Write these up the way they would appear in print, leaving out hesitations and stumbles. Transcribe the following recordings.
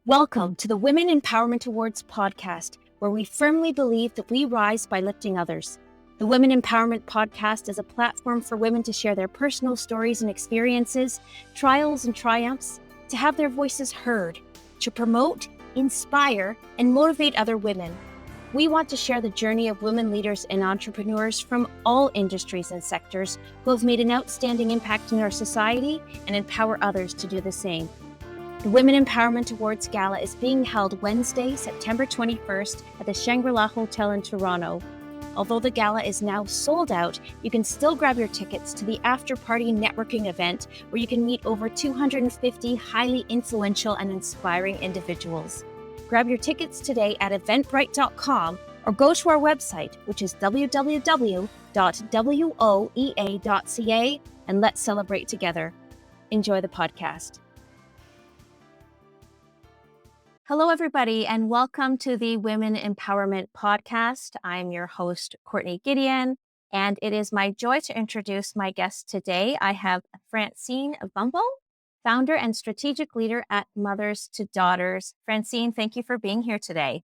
Welcome to the Women Empowerment Awards podcast, where we firmly believe that we rise by lifting others. The Women Empowerment podcast is a platform for women to share their personal stories and experiences, trials and triumphs, to have their voices heard, to promote, inspire, and motivate other women. We want to share the journey of women leaders and entrepreneurs from all industries and sectors who have made an outstanding impact in our society and empower others to do the same. The Women Empowerment Awards Gala is being held Wednesday, September 21st at the Shangri-La Hotel in Toronto. Although the gala is now sold out, you can still grab your tickets to the after-party networking event where you can meet over 250 highly influential and inspiring individuals. Grab your tickets today at eventbrite.com or go to our website, which is www.woea.ca, and let's celebrate together. Enjoy the podcast. Hello, everybody, and welcome to the Women Empowerment Podcast. I'm your host, Courtney Gideon, and it is my joy to introduce my guest today. I have Francine Mvboumbo, founder and strategic leader at Mothers to Daughters. Francine, thank you for being here today.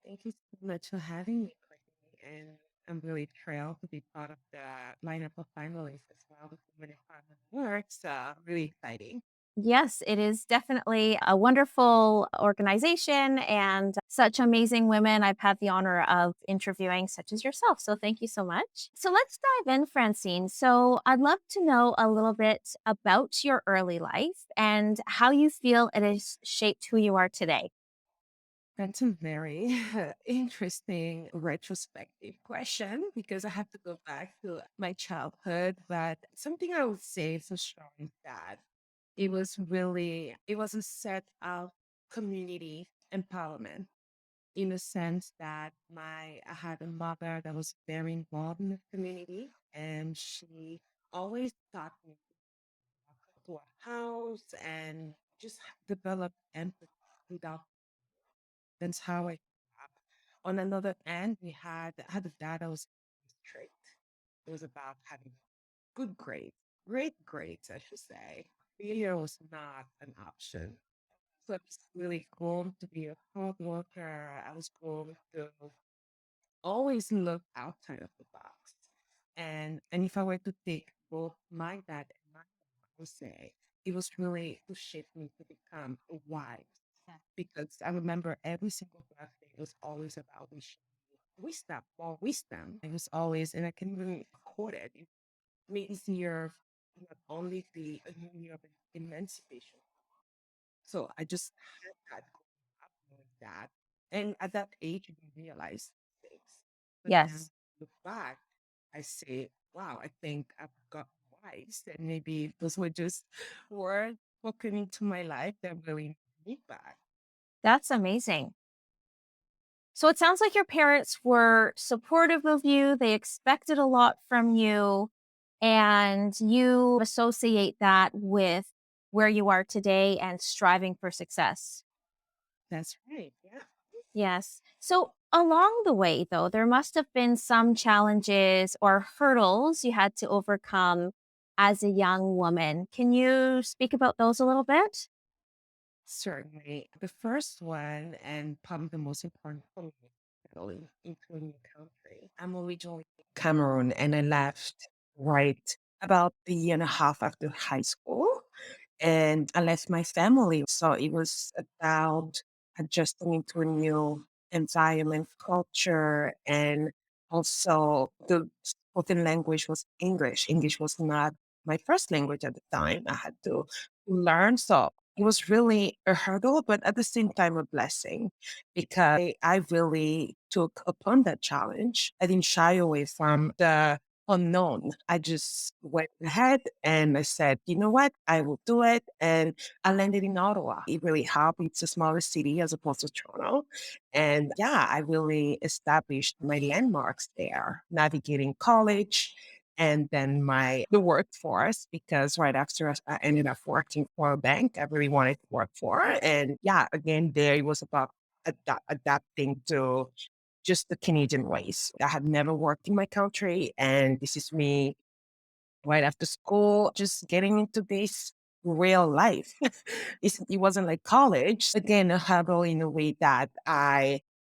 Thank you so much for having me, Courtney. And I'm really thrilled to be part of the lineup of finalists as well with Women Empowerment Awards. Really exciting. Yes, it is definitely a wonderful organization and such amazing women I've had the honor of interviewing, such as yourself. So thank you so much. So let's dive in, Francine. So I'd love to know a little bit about your early life and how you feel it has shaped who you are today. That's a very interesting retrospective question because I have to go back to my childhood. But something I would say for sure is that it was a set of community empowerment in the sense that I had a mother that was very involved in the community, and she always taught me to go to a house and just develop empathy without. That's how I grew up. On another end, I had a dad that was strict. It was about having good grades, great grades, I should say. Failure was not an option. So it's really cool to be a hard worker. I was cool to always look outside of the box. And if I were to take both my dad and my mom, I would say it was really to shape me to become a wife. Yeah. Because I remember every single birthday was always about wisdom, more wisdom. It was always, and I can really record it. It means you're not only a new year of emancipation. So I just had that growing up with that. And at that age, you didn't realize things. But now, Yes. look back, I say, wow, I think I've got wise. And maybe those were just words spoken into my life that really made me back. That's amazing. So it sounds like your parents were supportive of you. They expected a lot from you, and you associate that with where you are today and striving for success. That's right. Yeah. Yes. So along the way, though, there must have been some challenges or hurdles you had to overcome as a young woman. Can you speak about those a little bit? Certainly. The first one, and probably the most important for me, settling into a new country. I'm originally from Cameroon, and I left right about a year and a half after high school. And I left my family. So it was about adjusting into a new environment, culture, and also the spoken language was English. English was not my first language at the time. I had to learn. So it was really a hurdle, but at the same time, a blessing because I really took upon that challenge. I didn't shy away from the unknown. I just went ahead and I said, you know what? I will do it. And I landed in Ottawa. It really helped. It's a smaller city as opposed to Toronto. And yeah, I really established my landmarks there, navigating college and then the workforce, because right after I ended up working for a bank I really wanted to work for. And yeah, again, there it was about adapting to just the Canadian ways. I had never worked in my country, and this is me right after school, just getting into this real life. It wasn't like college. Again, a hurdle in a way that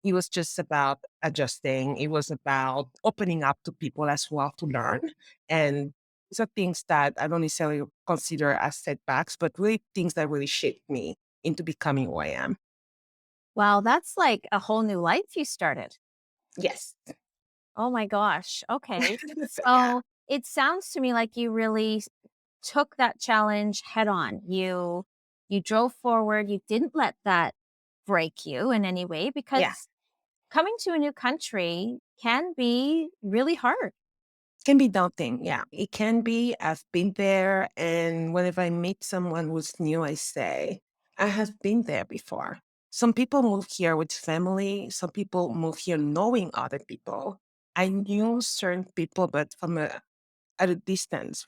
it was just about adjusting. It was about opening up to people as well to learn. And these are things that I don't necessarily consider as setbacks, but really things that really shaped me into becoming who I am. Wow, that's like a whole new life you started. Yes. Oh my gosh. Okay. Yeah. So it sounds to me like you really took that challenge head on. You drove forward. You didn't let that break you in any way Yeah. because coming to a new country can be really hard. Can be daunting. Yeah. It can be. I've been there. And whenever I meet someone who's new, I say, I have been there before. Some people move here with family. Some people move here knowing other people. I knew certain people, but from a distance,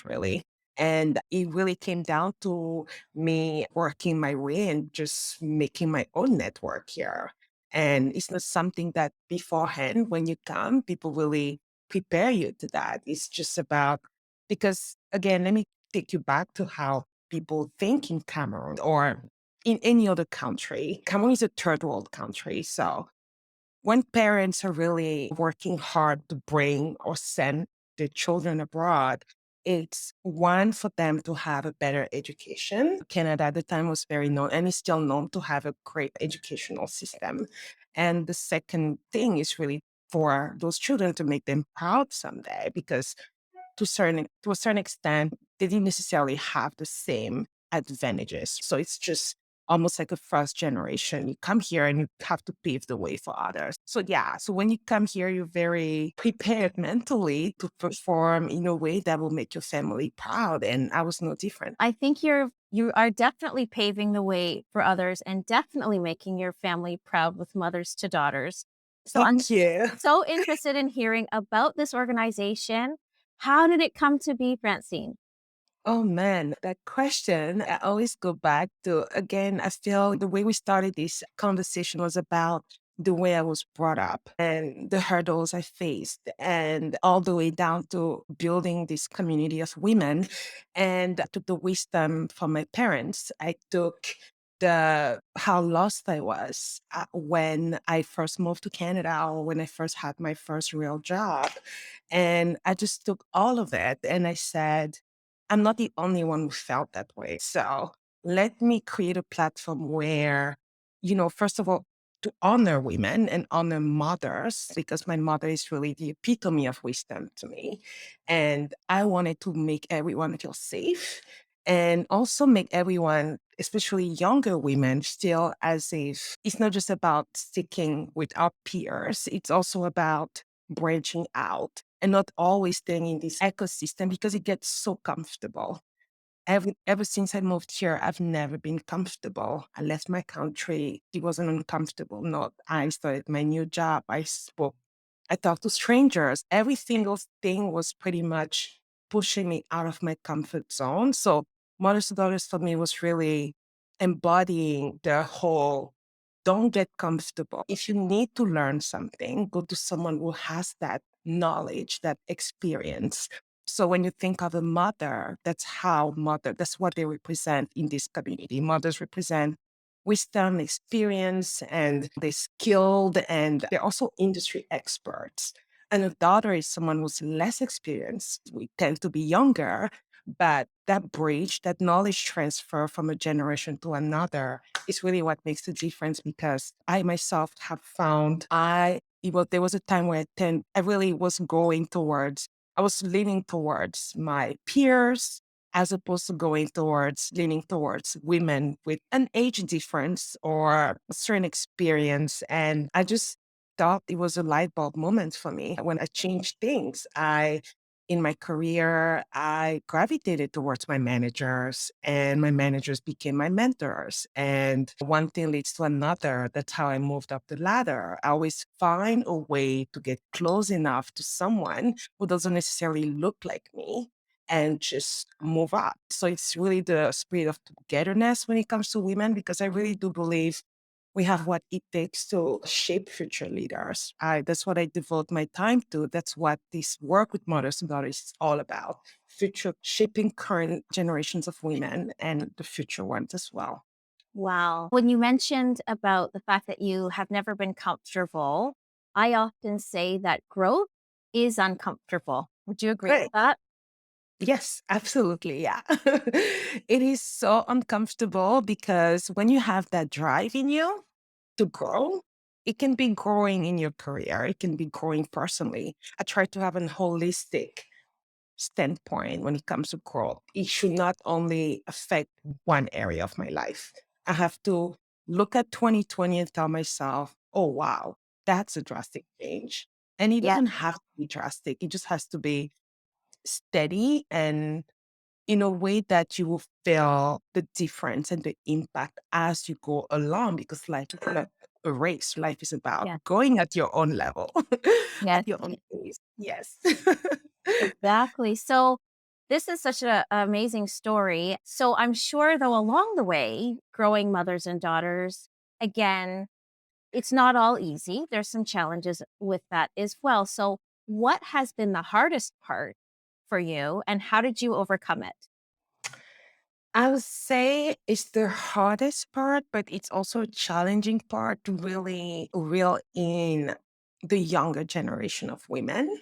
really. And it really came down to me working my way and just making my own network here. And it's not something that beforehand, when you come, people really prepare you to that. It's just about, because again, let me take you back to how people think in Cameroon or in any other country. Cameroon is a third world country. So when parents are really working hard to bring or send their children abroad, it's one for them to have a better education. Canada at the time was very known and is still known to have a great educational system. And the second thing is really for those children to make them proud someday, because to a certain extent, they didn't necessarily have the same advantages. So it's just almost like a first generation. You come here and you have to pave the way for others. So yeah, so when you come here, you're very prepared mentally to perform in a way that will make your family proud. And I was no different. I think you are definitely paving the way for others and definitely making your family proud with mothers to daughters. So I'm Thank you. so interested in hearing about this organization. How did it come to be, Francine? Oh man, that question, I always go back to, again, I feel the way we started this conversation was about the way I was brought up and the hurdles I faced, and all the way down to building this community of women. And I took the wisdom from my parents. I took the how lost I was when I first moved to Canada or when I first had my first real job. And I just took all of it and I said, I'm not the only one who felt that way. So let me create a platform where, first of all, to honor women and honor mothers, because my mother is really the epitome of wisdom to me. And I wanted to make everyone feel safe and also make everyone, especially younger women, feel as if it's not just about sticking with our peers, it's also about branching out and not always staying in this ecosystem because it gets so comfortable. Ever since I moved here, I've never been comfortable. I left my country. It wasn't uncomfortable. Not I started my new job. I talked to strangers. Every single thing was pretty much pushing me out of my comfort zone. So Mothers to Daughters for me was really embodying the whole don't get comfortable. If you need to learn something, go to someone who has that knowledge, that experience. So when you think of a mother, that's what they represent in this community. Mothers represent wisdom, experience, and they're skilled and they're also industry experts. And a daughter is someone who's less experienced. We tend to be younger, but that bridge, that knowledge transfer from a generation to another is really what makes the difference, because I myself have found there was a time where I really was I was leaning towards my peers as opposed to leaning towards women with an age difference or a certain experience. And I just thought it was a light bulb moment for me when I changed things. In my career, I gravitated towards my managers, and my managers became my mentors. And one thing leads to another. That's how I moved up the ladder. I always find a way to get close enough to someone who doesn't necessarily look like me and just move up. So it's really the spirit of togetherness when it comes to women, because I really do believe we have what it takes to shape future leaders. That's what I devote my time to. That's what this work with Mothers and Daughters is all about. future, shaping current generations of women and the future ones as well. Wow. When you mentioned about the fact that you have never been comfortable, I often say that growth is uncomfortable. Would you agree with Right. that? Yes, absolutely. Yeah. It is so uncomfortable because when you have that drive in you to grow, it can be growing in your career, it can be growing personally. I try to have a holistic standpoint when it comes to growth. It should not only affect one area of my life. I have to look at 2020 and tell myself, oh, wow, that's a drastic change. And it Yeah. doesn't have to be drastic, it just has to be steady and in a way that you will feel the difference and the impact as you go along because life is not a race. Life is about Yeah. going at your own level, Yes. at your own pace. Yes. Exactly. So this is such an amazing story. So I'm sure, though, along the way, growing mothers and daughters, again, it's not all easy. There's some challenges with that as well. So, what has been the hardest part for you, and how did you overcome it? I would say it's the hardest part, but it's also a challenging part to really reel in the younger generation of women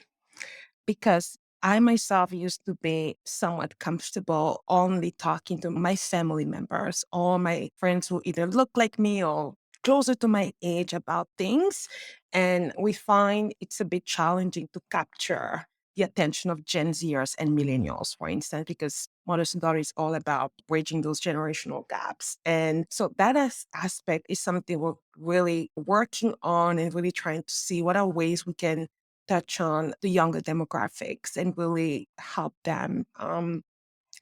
because I myself used to be somewhat comfortable only talking to my family members or my friends who either look like me or closer to my age about things. And we find it's a bit challenging to capture the attention of Gen Zers and millennials, for instance, because Mothers and Daughters is all about bridging those generational gaps. And so that aspect is something we're really working on and really trying to see what are ways we can touch on the younger demographics and really help them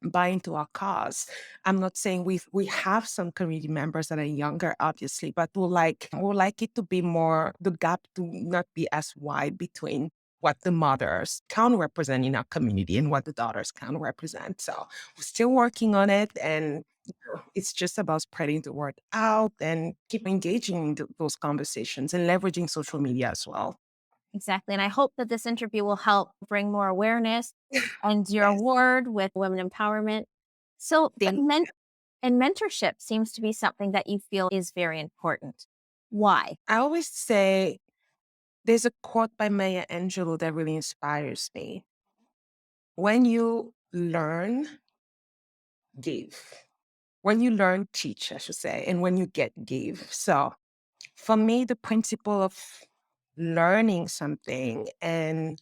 buy into our cause. I'm not saying we have some community members that are younger, obviously, but we like it to be more the gap to not be as wide between what the mothers can represent in our community and what the daughters can represent. So we're still working on it and it's just about spreading the word out and keep engaging in those conversations and leveraging social media as well. Exactly. And I hope that this interview will help bring more awareness and your Yes. award with women empowerment. So, but Thank and mentorship seems to be something that you feel is very important. Why? I always say there's a quote by Maya Angelou that really inspires me. When you learn, give. When you learn, teach, I should say. And when you get, give. So for me, the principle of learning something and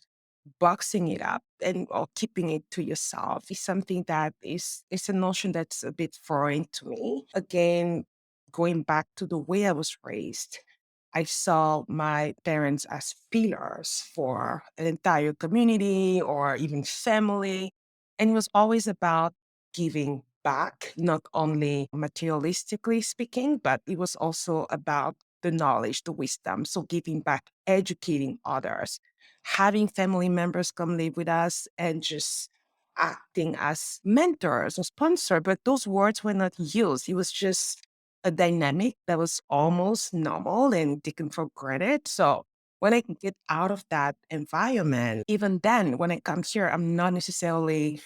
boxing it up and or keeping it to yourself is something that is a notion that's a bit foreign to me. Again, going back to the way I was raised, I saw my parents as pillars for an entire community or even family. And it was always about giving back, not only materialistically speaking, but it was also about the knowledge, the wisdom. So giving back, educating others, having family members come live with us and just acting as mentors or sponsor. But those words were not used. It was just a dynamic that was almost normal and taken for granted. So when I get out of that environment, even then, when I come here, I'm not necessarily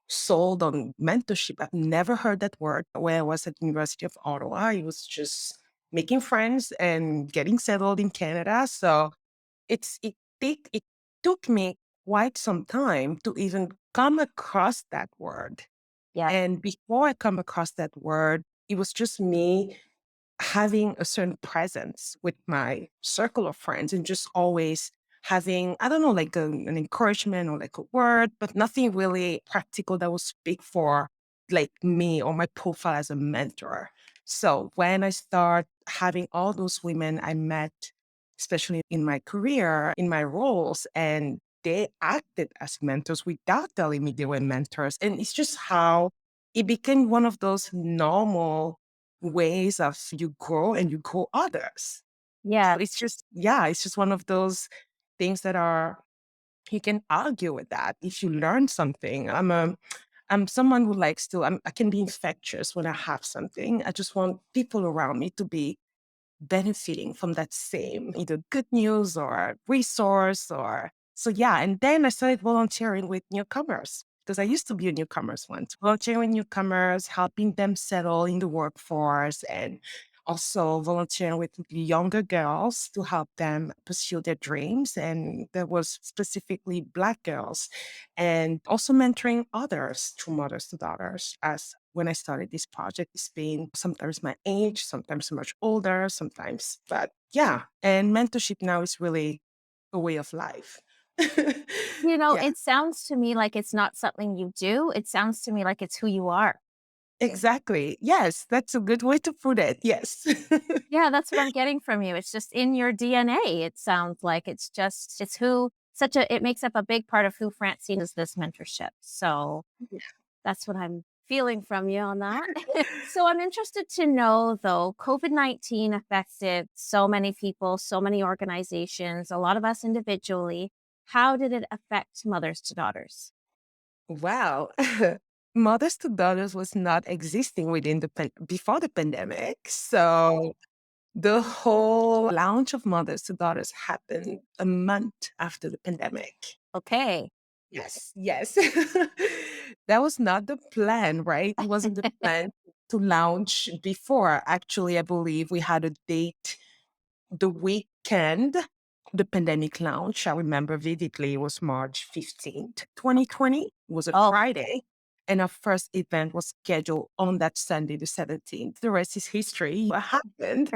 sold on mentorship. I've never heard that word when I was at University of Ottawa. It was just making friends and getting settled in Canada. So it took me quite some time to even come across that word. Yeah. And before I come across that word, it was just me having a certain presence with my circle of friends and just always having, I don't know, like an encouragement or like a word, but nothing really practical that would speak for like me or my profile as a mentor. So when I start having all those women I met, especially in my career, in my roles, and they acted as mentors without telling me they were mentors. And it's just how it became one of those normal ways of you grow and you grow others. Yeah. So it's just, yeah, it's just one of those things that are, you can argue with that if you learn something. I'm someone who likes to, I can be infectious when I have something. I just want people around me to be benefiting from that same either good news or resource or, so yeah. And then I started volunteering with newcomers. because I used to be a newcomers once, volunteering with newcomers, helping them settle in the workforce, and also volunteering with younger girls to help them pursue their dreams. And there was specifically Black girls, and also mentoring others through Mothers to Daughters. As when I started this project, it's been sometimes my age, sometimes much older, sometimes, but yeah. And mentorship now is really a way of life. Yeah, It sounds to me like it's not something you do. It sounds to me like it's who you are. exactly. Yes, that's a good way to put it. Yes. Yeah, that's what I'm getting from you. It's just in your DNA. It sounds like it's who such a it makes up a big part of who Francine is, this mentorship. So that's what I'm feeling from you on that. So I'm interested to know though, COVID-19 affected so many people, so many organizations, a lot of us individually. How did it affect mothers to daughters? Wow. Mothers to Daughters was not existing before the pandemic. So the whole launch of Mothers to Daughters happened a month after the pandemic. Okay. Yes, yes. That was not the plan, right? It wasn't the plan to launch before. Actually, I believe we had a date the weekend the pandemic launch. I remember vividly, it was March 15th, 2020. It was a Oh, Friday. And our first event was scheduled on that Sunday, the 17th. The rest is history. What happened?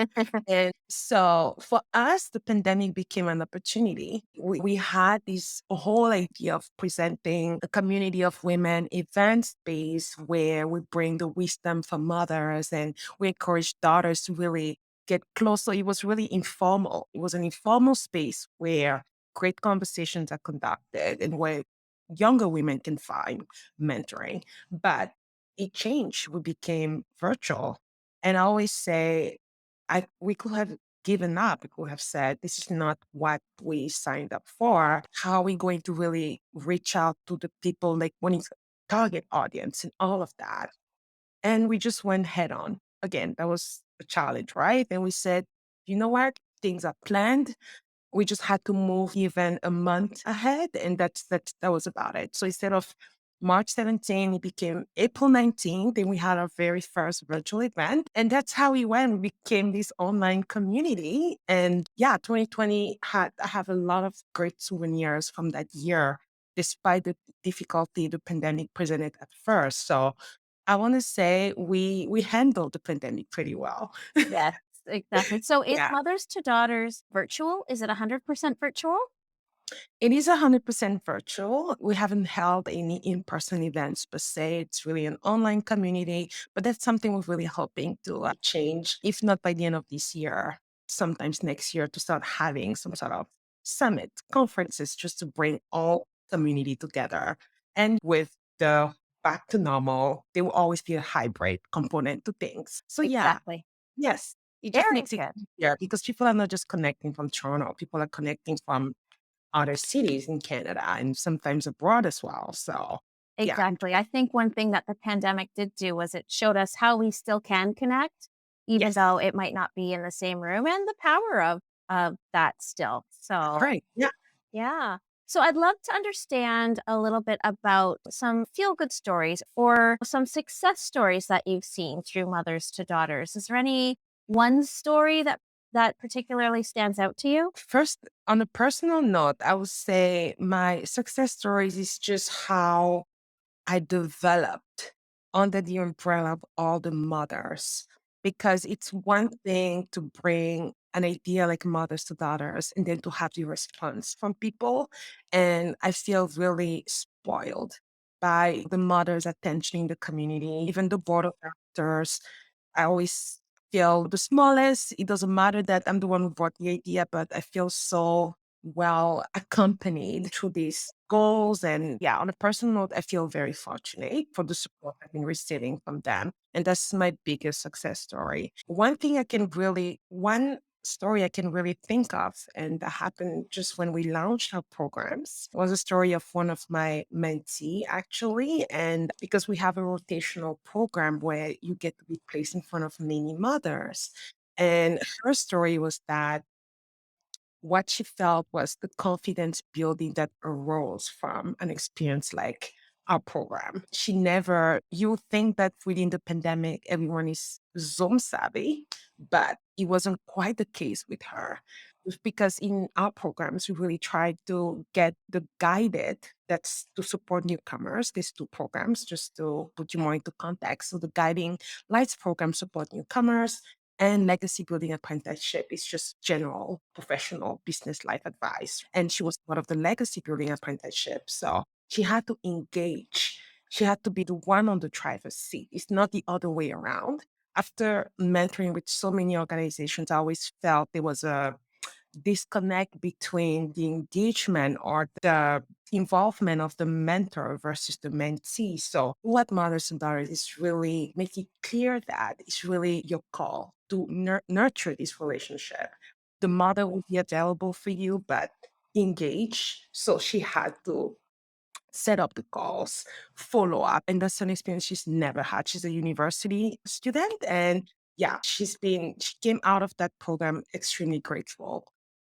And so for us, the pandemic became an opportunity. We had this whole idea of presenting a community of women event space where we bring the wisdom from mothers and we encourage daughters to really get close. So it was really informal. It was an informal space where great conversations are conducted and where younger women can find mentoring. But it changed. We became virtual. And I always say, we could have given up. We could have said, this is not what we signed up for. How are we going to really reach out to the people, like when it's target audience and all of that? And we just went head on. Again, that was a challenge, right? And we said, you know what? Things are planned. We just had to move even a month ahead. And that was about it. So instead of March 17th, it became April 19th. Then we had our very first virtual event. And that's how we went. We became this online community. And yeah, 2020 I have a lot of great souvenirs from that year, despite the difficulty the pandemic presented at first. So I want to say we handled the pandemic pretty well. yes, exactly. So is Yeah. mothers to daughters virtual? Is it 100% virtual? It is 100% virtual. We haven't held any in-person events per se. It's really an online community, but that's something we're really hoping to change, if not by the end of this year, sometimes next year, to start having some sort of summit conferences just to bring all community together. And with the back to normal, there will always be a hybrid component to things. So yeah, Exactly. yes, it just Very makes it good. easier because people are not just connecting from Toronto. People are connecting from other cities in Canada and sometimes abroad as well. So, yeah. Exactly. I think one thing that the pandemic did do was it showed us how we still can connect, even Yes. though it might not be in the same room, and the power of that still. So Right. Yeah. yeah. So I'd love to understand a little bit about some feel good stories or some success stories that you've seen through mothers to daughters. Is there any one story that particularly stands out to you? First, on a personal note, I would say my success stories is just how I developed under the umbrella of all the mothers. Because it's one thing to bring an idea like mothers to daughters and then to have the response from people. And I feel really spoiled by the mothers' attention in the community, even the board of directors. I always feel the smallest. It doesn't matter that I'm the one who brought the idea, but I feel so well accompanied through these goals. And yeah, on a personal note, I feel very fortunate for the support I've been receiving from them. And that's my biggest success story. One story I can really think of, and that happened just when we launched our programs, was a story of one of my mentee, actually. And because we have a rotational program where you get to be placed in front of many mothers. And her story was that what she felt was the confidence building that arose from an experience like our program. She never, you would think that within the pandemic, everyone is Zoom savvy, but it wasn't quite the case with her. It's because in our programs, we really try to get the guided, that's to support newcomers, these two programs, just to put you more into context. So the guiding lights program support newcomers, and legacy building apprenticeship is just general professional business life advice. And she was part of the legacy building apprenticeship. So she had to engage. She had to be the one on the driver's seat. It's not the other way around. After mentoring with so many organizations, I always felt there was a disconnect between the engagement or the involvement of the mentor versus the mentee. So, what Mothers and Daughters is really making clear that it's really your call to nurture this relationship. The mother will be available for you, but engage. So, she had to set up the calls, follow up. And that's an experience she's never had. She's a university student. And yeah, she came out of that program extremely grateful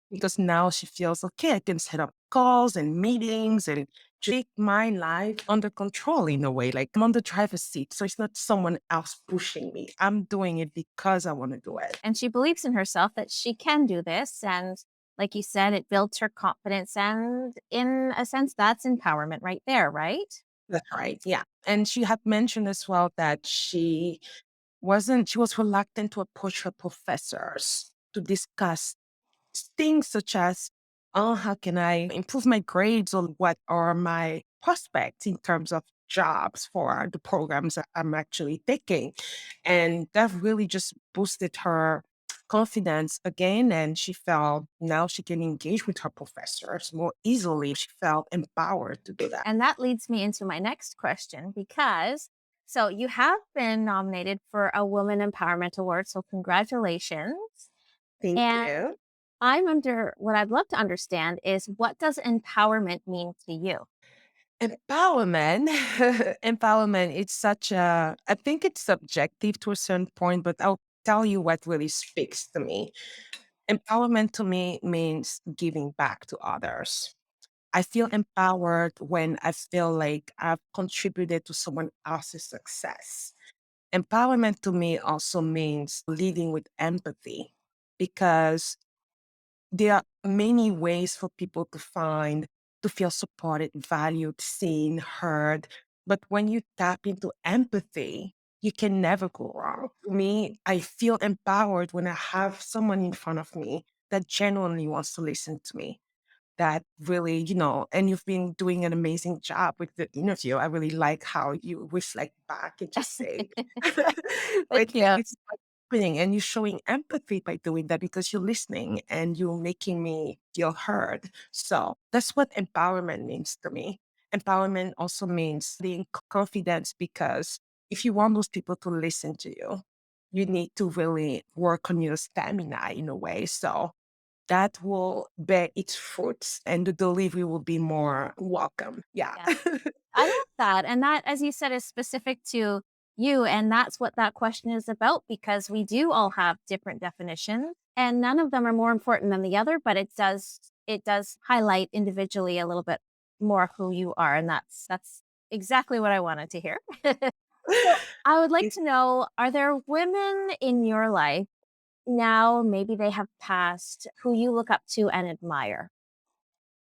because now she feels okay, I can set up calls and meetings and take my life under control in a way. Like I'm on the driver's seat. So it's not someone else pushing me. I'm doing it because I want to do it. And she believes in herself that she can do this. And like you said, it builds her confidence. And in a sense, that's empowerment right there, right? That's right. Yeah. And she had mentioned as well that she was reluctant to approach her professors to discuss things such as, oh, how can I improve my grades or what are my prospects in terms of jobs for the programs that I'm actually taking. And that really just boosted her confidence again. And she felt now she can engage with her professors more easily. She felt empowered to do that. And that leads me into my next question because so you have been nominated for a Woman Empowerment Award. So congratulations. Thank And you. what I'd love to understand is what does empowerment mean to you? Empowerment, empowerment, it's such I think it's subjective to a certain point, but I'll tell you what really speaks to me. Empowerment to me means giving back to others. I feel empowered when I feel like I've contributed to someone else's success. Empowerment to me also means leading with empathy because there are many ways for people to feel supported, valued, seen, heard. But when you tap into empathy, you can never go wrong. For me, I feel empowered when I have someone in front of me that genuinely wants to listen to me, that really, and you've been doing an amazing job with the interview. I really like how you reflect back and just say, Thank like, you. it's like happening, and you're showing empathy by doing that because you're listening and you're making me feel heard. So that's what empowerment means to me. Empowerment also means being confident because if you want those people to listen to you, you need to really work on your stamina in a way. So that will bear its fruits and the delivery will be more welcome. Yeah. Yeah. I love that. And that, as you said, is specific to you. And that's what that question is about because we do all have different definitions and none of them are more important than the other, but it does highlight individually a little bit more who you are. And that's exactly what I wanted to hear. So I would like It- to know, are there women in your life now, maybe they have passed, who you look up to and admire?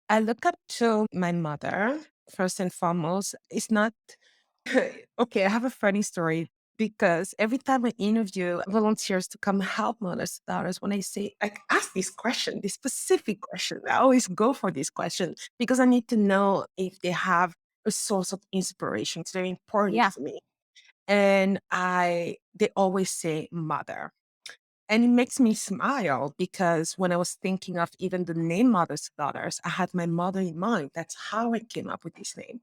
I look up to my mother first and foremost. It's not okay. I have a funny story because every time I interview volunteers to come help mothers and daughters, when I say, like, ask this question, this specific question, I always go for this question because I need to know if they have a source of inspiration. It's very important Yeah. for me. And they always say mother. And it makes me smile because when I was thinking of even the name Mother's Daughters, I had my mother in mind. That's how I came up with this name.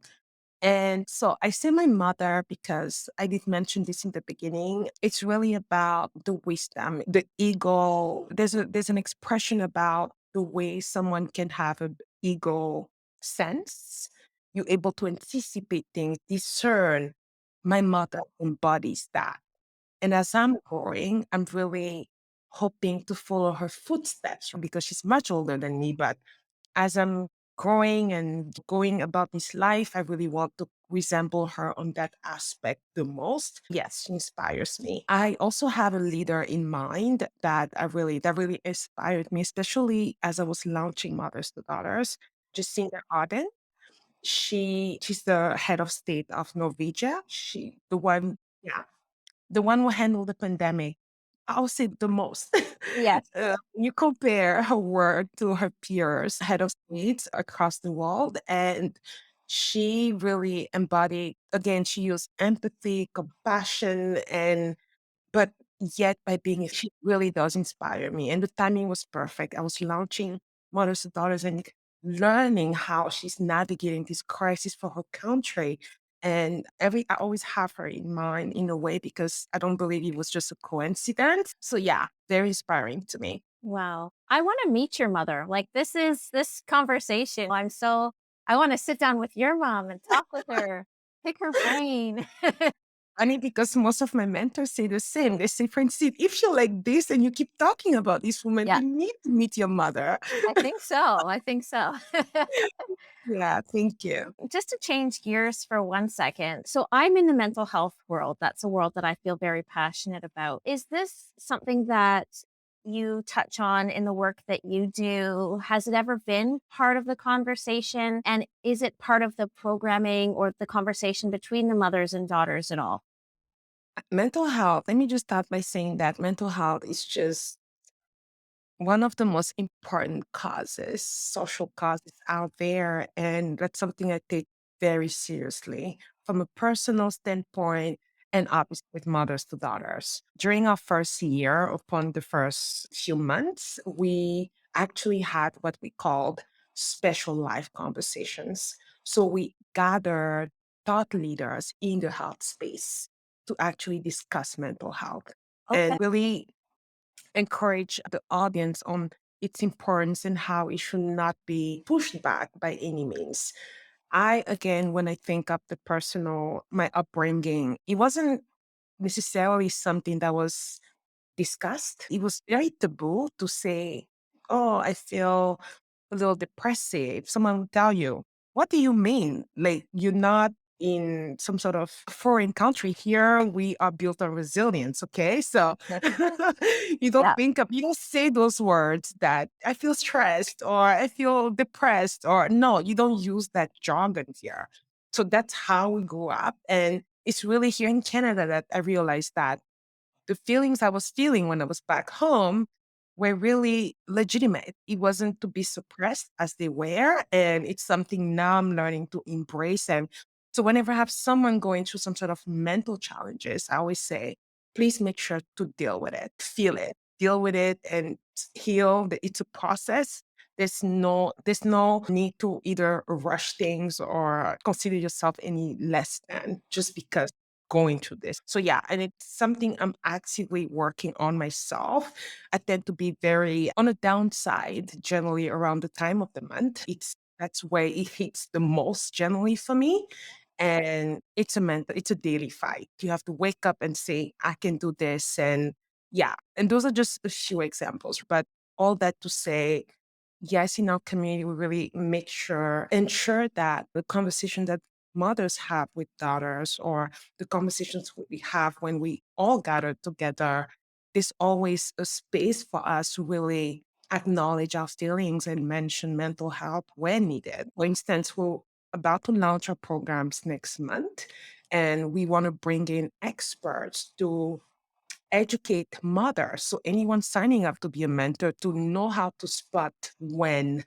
And so I say my mother because I did mention this in the beginning. It's really about the wisdom, the ego. There's an expression about the way someone can have a ego sense. You're able to anticipate things, discern. My mother embodies that. And as I'm growing, I'm really hoping to follow her footsteps because she's much older than me. But as I'm growing and going about this life, I really want to resemble her on that aspect the most. Yes, she inspires me. I also have a leader in mind that really inspired me, especially as I was launching Mothers to Daughters. Jacinda Ardern. She's the head of state of Norwegia. Yeah, the one who handled the pandemic, I would say the most. Yes. You compare her work to her peers, head of states across the world, and she really embodied, again, she used empathy, compassion, and but yet by being she really does inspire me, and the timing was perfect. I was launching Mothers to Daughters and learning how she's navigating this crisis for her country, and every I always have her in mind in a way because I don't believe it was just a coincidence. So yeah, very inspiring to me. Wow. I want to meet your mother. Like this conversation. I want to sit down with your mom and talk with her, pick her brain. Funny because most of my mentors say the same. They say, Francine, if you're like this and you keep talking about this woman, Yeah, you need to meet your mother. I think so. I think so. Yeah, thank you. Just to change gears for 1 second. So I'm in the mental health world. That's a world that I feel very passionate about. Is this something that you touch on in the work that you do? Has it ever been part of the conversation? And is it part of the programming or the conversation between the mothers and daughters at all? Mental health, let me just start by saying that mental health is just one of the most important causes, social causes out there. And that's something I take very seriously from a personal standpoint and obviously with mothers to daughters. During our first year, upon the first few months, we actually had what we called special life conversations. So we gathered thought leaders in the health space to actually discuss mental health Okay. and really encourage the audience on its importance and how it should not be pushed back by any means. I, again, when I think of the personal, my upbringing, it wasn't necessarily something that was discussed. It was very taboo to say, oh, I feel a little depressive. Someone would tell you, what do you mean? Like, you're not in some sort of foreign country. Here, we are built on resilience. Okay. So Yeah. you don't say those words that I feel stressed or I feel depressed or no, you don't use that jargon here. So that's how we grew up. And it's really here in Canada that I realized that the feelings I was feeling when I was back home were really legitimate. It wasn't to be suppressed as they were. And it's something now I'm learning to embrace. And so whenever I have someone going through some sort of mental challenges, I always say, please make sure to deal with it, feel it, deal with it and heal. It's a process. There's no need to either rush things or consider yourself any less than just because going through this. So yeah, and it's something I'm actively working on myself. I tend to be very on the downside generally around the time of the month. That's where it hits the most generally for me. And it's a daily fight. You have to wake up and say, I can do this. And yeah, and those are just a few examples. But all that to say, yes, in our community, we really ensure that the conversation that mothers have with daughters or the conversations we have when we all gather together, there's always a space for us to really acknowledge our feelings and mention mental health when needed. For instance, we're about to launch our programs next month, and we want to bring in experts to educate mothers. So anyone signing up to be a mentor to know how to spot when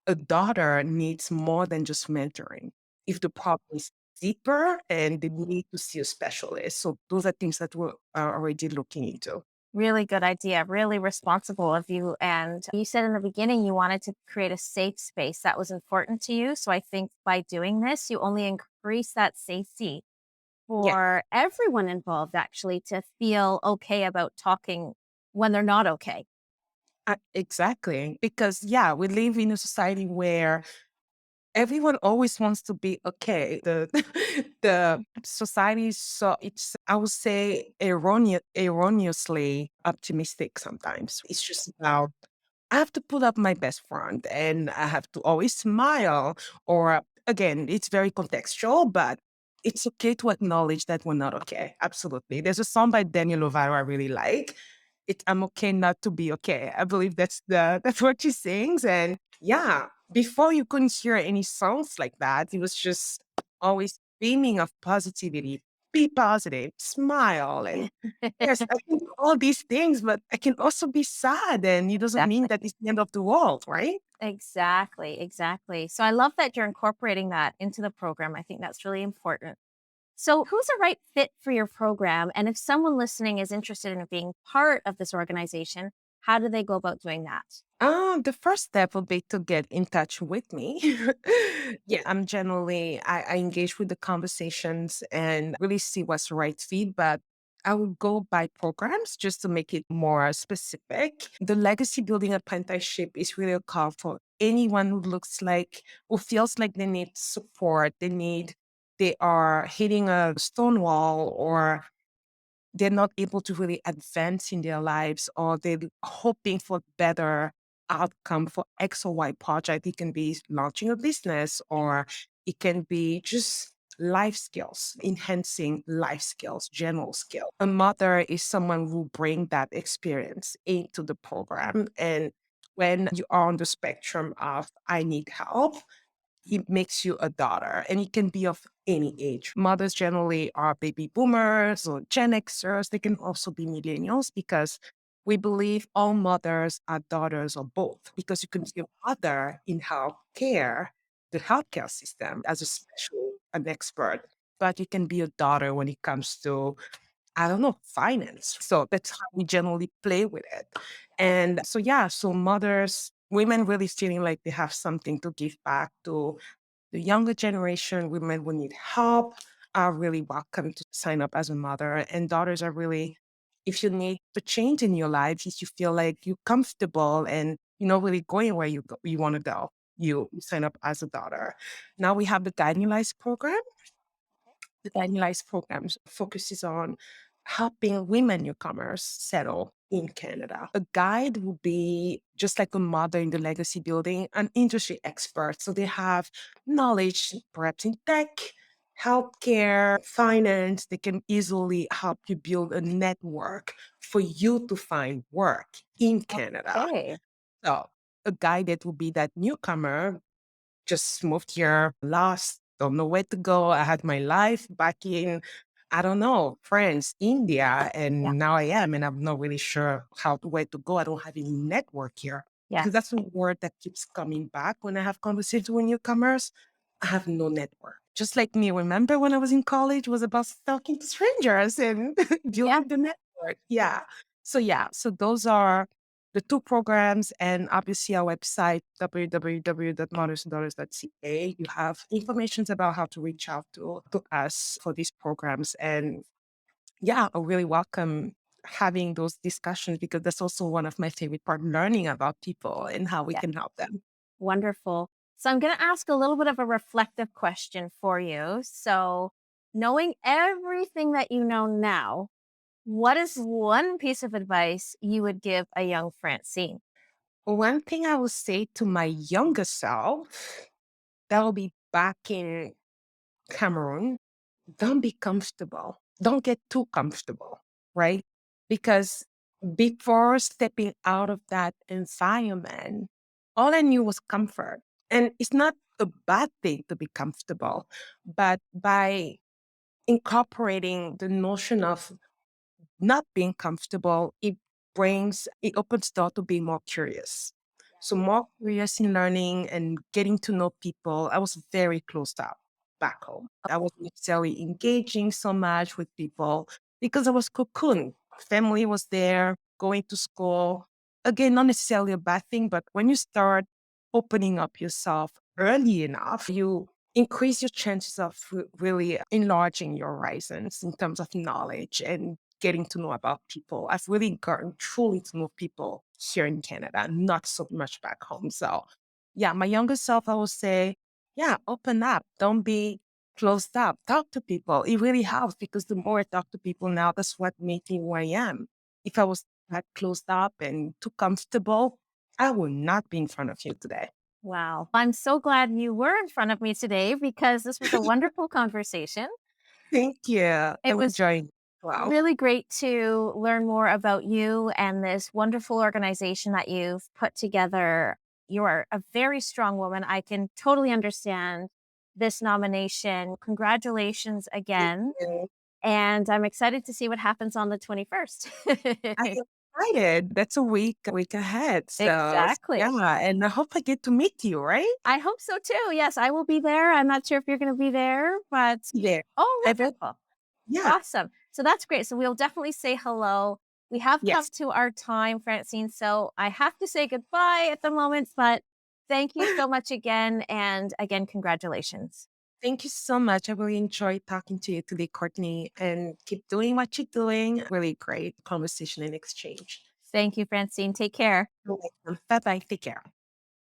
a daughter needs more than just mentoring. If the problem is deeper and they need to see a specialist. So those are things that we're already looking into. Really good idea. Really responsible of you. And you said in the beginning you wanted to create a safe space that was important to you. So I think by doing this, you only increase that safety Yeah, for everyone involved, actually, to feel okay about talking when they're not okay. exactly. Because yeah, we live in a society where everyone always wants to be okay. The society is so it's I would say erroneously optimistic sometimes. It's just about I have to put up my best front and I have to always smile or again, it's very contextual, but it's okay to acknowledge that we're not okay. Absolutely. There's a song by Daniel Lovato I really like. I'm okay not to be okay. I believe that's what she sings. And yeah, before you couldn't hear any songs like that. It was just always beaming of positivity. Be positive, smile, and yes, I can do all these things, but I can also be sad, and it doesn't mean Exactly. that it's the end of the world, right? Exactly. Exactly. So I love that you're incorporating that into the program. I think that's really important. So, who's a right fit for your program? And if someone listening is interested in being part of this organization, how do they go about doing that? The first step would be to get in touch with me. Yeah, I engage with the conversations and really see what's the right feed, but I would go by programs just to make it more specific. The legacy building apprenticeship is really a call for anyone who feels like they need support, they are hitting a stone wall, or they're not able to really advance in their lives, or they're hoping for better outcome for X or Y project. It can be launching a business, or it can be just life skills, enhancing life skills, general skill. A mother is someone who bring that experience into the program. And when you are on the spectrum of I need help, it makes you a daughter, and it can be of any age. Mothers generally are baby boomers or Gen Xers. They can also be millennials, because we believe all mothers are daughters or both, because you can be a mother in healthcare, the healthcare system, as a an expert, but you can be a daughter when it comes to, I don't know, finance. So that's how we generally play with it. And so, yeah, so women really feeling like they have something to give back to the younger generation. Women who need help are really welcome to sign up as a mother. And daughters are really, if you need a change in your life, if you feel like you're comfortable and you're not really going where you want to go, you sign up as a daughter. Now we have the Guiding Lights program. The Guiding Lights programs focuses on helping women newcomers settle in Canada. A guide would be just like a mother in the legacy building, an industry expert. So they have knowledge, perhaps in tech, healthcare, finance. They can easily help you build a network for you to find work in Canada. Okay. So a guide that will be that newcomer just moved here lost, don't know where to go. I had my life back in, I don't know, France, India, Yeah. and now I am, and I'm not really sure where to go. I don't have any network here, because Yes. that's a word that keeps coming back when I have conversations with newcomers. I have no network. Just like me, remember when I was in college, it was about talking to strangers and Yeah. building the network. Yeah, so those are the two programs, and obviously our website, www.mothersanddaughters.ca. You have information about how to reach out to us for these programs. And yeah, I really welcome having those discussions, because that's also one of my favorite part, learning about people and how we Yeah. can help them. Wonderful. So I'm going to ask a little bit of a reflective question for you. So, knowing everything that you know now, what is one piece of advice you would give a young Francine? One thing I would say to my younger self, that will be back in Cameroon, don't be comfortable. Don't get too comfortable, right? Because before stepping out of that environment, all I knew was comfort. And it's not a bad thing to be comfortable, but by incorporating the notion of not being comfortable, it opens door to being more curious. So more curious in learning and getting to know people. I was very closed up back home. I wasn't necessarily engaging so much with people because I was cocooned. Family was there, going to school. Again, not necessarily a bad thing, but when you start opening up yourself early enough, you increase your chances of really enlarging your horizons in terms of knowledge and getting to know about people. I've really gotten truly to know people here in Canada, not so much back home. So, yeah, my younger self, I would say, yeah, open up. Don't be closed up. Talk to people. It really helps, because the more I talk to people now, that's what made me who I am. If I was that closed up and too comfortable, I would not be in front of you today. Wow. I'm so glad you were in front of me today because this was a wonderful conversation. Thank you. It I'm was enjoying it. Wow. really great to learn more about you and this wonderful organization that you've put together. You are a very strong woman. I can totally understand this nomination. Congratulations Thank again. you. And I'm excited to see what happens on the 21st. I am excited. That's a week ahead. So Exactly. yeah, and I hope I get to meet you, right? I hope so too. Yes, I will be there. I'm not sure if you're going to be there, but Yeah. oh, I bet. wonderful. Yeah. Awesome. So that's great. So we'll definitely say hello. We have come Yes. to our time, Francine. So I have to say goodbye at the moment, but thank you so much again. And again, congratulations. Thank you so much. I really enjoyed talking to you today, Courtney, and keep doing what you're doing. Really great conversation and exchange. Thank you, Francine. Take care. You're welcome. Bye bye. Take care.